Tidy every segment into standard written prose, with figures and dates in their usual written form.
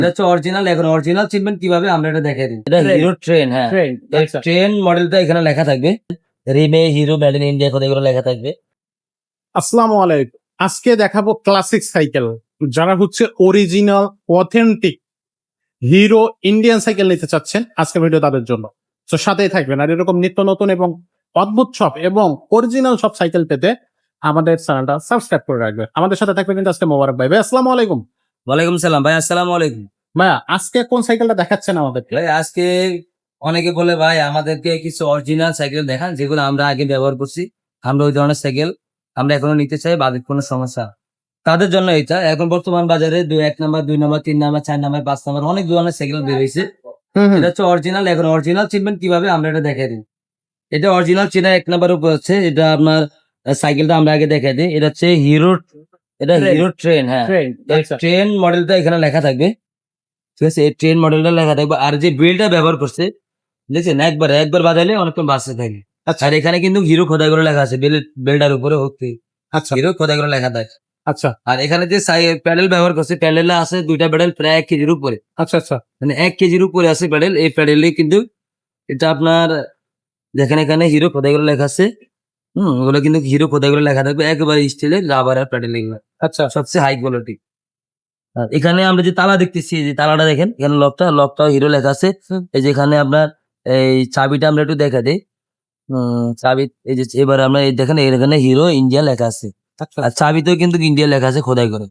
এটা হচ্ছে অরিজিনাল। এখন অরিজিনাল চিনবেন কিভাবে আমরা এটা দেখাই দিই। এটা Train. Hero train. হ্যাঁ, ট্রেন আচ্ছা ট্রেন মডেলটা এখানে লেখা থাকবে, রিমে হিরো মেড ইন ইন্ডিয়া কথা এগুলো লেখা থাকবে। আসসালামু আলাইকুম। আজকে দেখাবো ক্লাসিক সাইকেল, যারা হচ্ছে original authentic hero Indian cycle নিতে চাচ্ছেন, আজকে ভিডিও তাদের জন্য। তো সাথেই থাকবেন। আর এরকম নিত্য নতুন এবং অদ্ভুত সব এবং অরিজিনাল সব সাইকেল পেতে আমাদের চ্যানেলটা সাবস্ক্রাইব করে রাখবেন। আমাদের সাথে থাকবেন কিন্তু আজকে মোবারক ভাই। ভাই আসসালামু আলাইকুম। ওয়ালাইকুম সালাম ভাই, আসসালামু আলাইকুম। ভাইয়া আজকে কোন সাইকেলটা দেখাচ্ছেন আমাদের? ভাই আজকে অনেকে বলে ভাই আমাদেরকে কিছু অরিজিনাল সাইকেল দেখান যেগুলো আমরা আগে ব্যবহার করছি, আমরা ওই ধরনের সাইকেল আমরা এখনো নিতে চাই বা কোনো সমস্যা তাদের জন্য এটা। এখন বর্তমান বাজারে 1 number 2 number 3 number 4 number 5 number অনেক ধরনের সাইকেল বের হয়েছে। এটা হচ্ছে অরিজিনাল। এখন অরিজিনাল চিনবেন কিভাবে আমরা এটা দেখাই দিই। এটা অরিজিনাল চেনা 1 নাম্বার উপর হচ্ছে এটা আপনার সাইকেলটা আমরা আগে দেখাই দিই। এটা হচ্ছে হিরো, এটা Train. Hero train. হ্যাঁ, ট্রেন আচ্ছা ট্রেন মডেলটা এখানে লেখা থাকবে, ঠিক আছে? এই ট্রেন মডেলটা লেখা থাকবে। আর যে বেলটা ব্যবহার করছে দেখছেন, একবার বাজাইলে অনেকক্ষণ বাঁচতে থাকে। আচ্ছা আর এখানে কিন্তু হিরো খোদাই করে লেখা আছে, বেলটার উপরে হচ্ছে আচ্ছা হিরো খোদাই করে লেখা থাকে। আচ্ছা আর এখানে যে প্যাডেল ব্যবহার করছে, প্যাডেলে আছে 2টা প্যাডেল প্রায় 1 কেজির উপরে, আচ্ছা আচ্ছা মানে 1 কেজির উপরে আছে প্যাডেল। এই প্যাডেলে কিন্তু এটা আপনার দেখেন এখানে হিরো খোদাই করে লেখা আছে। ওগুলো কিন্তু হিরো খোদাই করে লেখা থাকবে, একেবারে স্টিলের রাবার আর প্যাডেল এগুলো আচ্ছা সবচেয়ে হাই কোয়ালিটি। আর এখানে আমরা যে তালা দেখতেছি, যে তালাটা দেখেন এখানে লকটাও হিরো লেখা আছে। এই যেখানে আপনার এই চাবিটা আমরা একটু দেখা দিই। চাবি এই যে এবার আমরা এই দেখেন এখানে হিরো ইন্ডিয়া লেখা আছে। আচ্ছা আর চাবিতেও কিন্তু ইন্ডিয়া লেখা আছে খোদাই করে।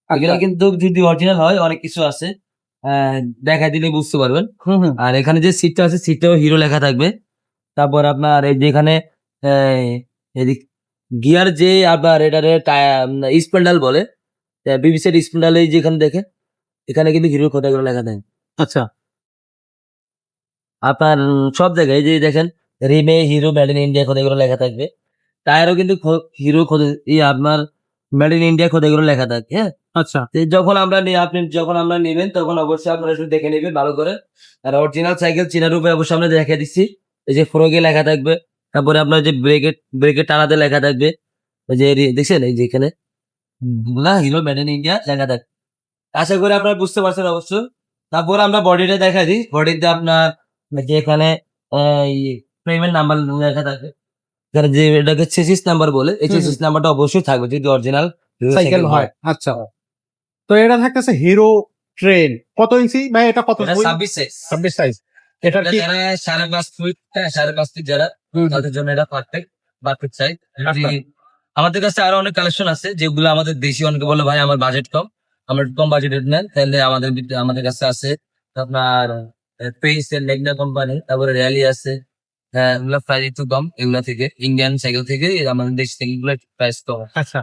এগুলো আচ্ছা কিন্তু যদি অরিজিনাল হয় অনেক কিছু আছে, দেখা দিলে বুঝতে পারবেন। হুম হুম আর এখানে যে সিটটা আছে সিটটাও হিরো লেখা থাকবে। তারপর আপনার এই যেখানে এদিক গিয়ার যে আপনার এটারে স্প্যান্ডাল বলে, বিবিসির স্প্যান্ডাল যেখানে দেখে এখানে কিন্তু হিরো খোদাই করে লেখা থাকে। আচ্ছা আপনার সব জায়গায় এই যে দেখেন রিমে হিরো মেড ইন ইন্ডিয়া খোদাই করে লেখা থাকবে। টায়ারও কিন্তু হিরো আপনার মেড ইন ইন্ডিয়া খোদাই করে লেখা থাকে। হ্যাঁ, আচ্ছা তো আপনি যখন আমরা নেবেন তখন অবশ্যই আপনারা একটু দেখে নেবেন ভালো করে। আর অরিজিনাল সাইকেল চেনার উপরে অবশ্যই আমরা দেখে দিচ্ছি। এই যে ফ্রগে লেখা থাকবে, তারপরে আপনার যে ব্রেকের টানাতে লেখা থাকবে। ওই যে দেখছেন এই যে এখানে না হিরো মেড ইন ইন্ডিয়া লেখা থাকবে। আশা করি আপনারা বুঝতে পারছেন অবশ্য। তারপর আমরা বডিটা দেখা দিই। বডিতে আপনার যে এখানে ফ্রেমের নাম্বার লেখা থাকে, এখানে যে এটাকে চেসিস নাম্বার বলে, এই চেসিস নাম্বারটা অবশ্যই থাকবে যদি অরিজিনাল সাইকেল হয়। আচ্ছা তো এটা থাকতেছে হিরো ট্রেন। কত ইঞ্চি ভাই? এটা কত? এটা 26 সাইজ। 26 সাইজ। এটা কি যারা 5.5 ফুট, হ্যাঁ 5.5 ফিট যারা, তাদের জন্য এটা পারফেক্ট সাইজ। আচ্ছা। আমাদের কাছে আরো অনেক কালেকশন আছে যেগুলো আমাদের দেশি। অনেকে বলে ভাই আমার বাজেট কম, আমরা একটু কম বাজেটের নেন, তাহলে আমাদের কাছে আছে আপনার পেস এর লেগনা কোম্পানি, তারপরে র্যালি আছে। হ্যাঁ, এগুলো প্রাইস একটু কম, এগুলা থেকে ইন্ডিয়ান সাইকেল থেকে আমাদের দেশ থেকে এগুলো প্রাইস কম। আচ্ছা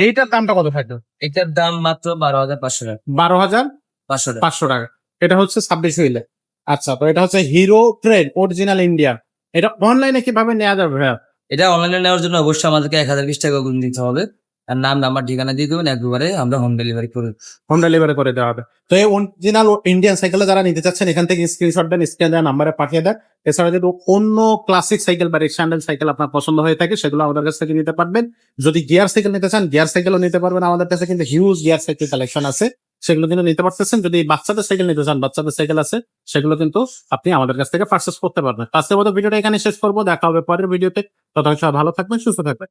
এইটার দামটা কত থাকবে? এটার দাম মাত্র 12,500 টাকা। 12,500 500 টাকা। টাকা। এটা হচ্ছে 26 হুইলে। আচ্ছা তো এটা হচ্ছে হিরো ট্রেন অরিজিনাল ইন্ডিয়া। এটা অনলাইনে কিভাবে নেওয়া যাবে ভাইয়া? এটা অনলাইনে নেওয়ার জন্য অবশ্যই আমাদেরকে 1020 টাকা অগ্রিম দিতে হবে। আর নাম নাম্বার ঠিকানা দিয়ে দেবেন, একবারে আমরা হোম ডেলিভারি করে দেব। হোম ডেলিভারি করে দেওয়া হবে। তো এই অরিজিনাল ইন্ডিয়ান সাইকেলে যারা নিতে চাচ্ছেন এখান থেকে স্ক্রিনশট দেন, স্ক্যান দেন, নাম্বারে পাঠিয়ে দেন। এছাড়া যদি অন্য ক্লাসিক সাইকেল বা রিক্সান্ডেল সাইকেল আপনার পছন্দ হয়ে থাকে সেগুলো আমাদের কাছ থেকে নিতে পারবেন। যদি গিয়ার সাইকেল নিতে চান গিয়ার সাইকেলও নিতে পারবেন। আমাদের কাছে কিন্তু হিউজ গিয়ার সাইকেল কালেকশন আছে, সেগুলো কিন্তু নিতে পারতেছেন। যদি বাচ্চাদের সাইকেল নিতে চান বাচ্চাদের সাইকেল আছে, সেগুলো কিন্তু আপনি আমাদের কাছ থেকে পারচেস করতে পারবেন। আজকের মতো ভিডিওটা এখানে শেষ করবো। দেখা হবে পরের ভিডিওতে। ততক্ষণ সবাই ভালো থাকবেন, সুস্থ থাকবেন।